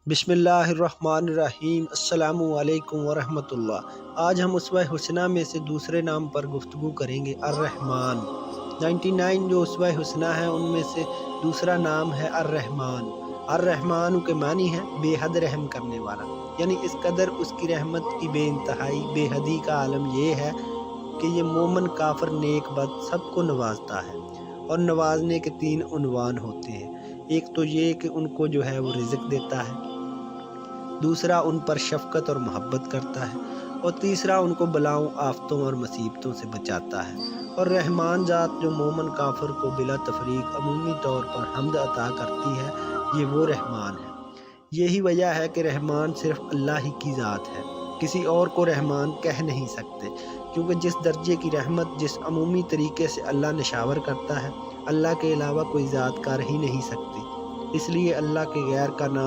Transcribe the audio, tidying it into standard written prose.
बिस्मिल्लाहिर्रहमानिर्रहीम। अस्सलामु अलैकुम वरहमतुल्लाह। आज हम उसवा हुस्ना में से दूसरे नाम पर गुफ्तगू करेंगे, अर्रहमान। 99 जो उसवा हुस्ना है उनमें से दूसरा नाम है अर्रहमान। अर्रहमान के मानी है बेहद रहम करने वाला, यानी इस कदर उसकी रहमत की बेइंतहाई बेहदी का आलम ये है कि ये मोमन काफिर नेक बद सबको नवाजता है। और नवाजने के 3 उन्वान होते हैं। एक तो ये कि उनको जो है वो रिज़्क देता है, दूसरा उन पर शफ़क़त और मोहब्बत करता है, और तीसरा उनको बलाओं आफ़तों और मुसीबतों से बचाता है। और रहमान ज़ात जो मोमन काफिर को बिला तफरीक अमूमी तौर पर हम्द अता करती है, ये वो रहमान है। यही वजह है कि रहमान सिर्फ़ अल्लाह ही की ज़ात है, किसी और को रहमान कह नहीं सकते, क्योंकि जिस दर्जे की रहमत जिस अमूमी तरीके से अल्लाह निशावर करता है, अल्लाह के अलावा कोई ज़ात कर ही नहीं सकती। इसलिए अल्लाह के गैर का नाम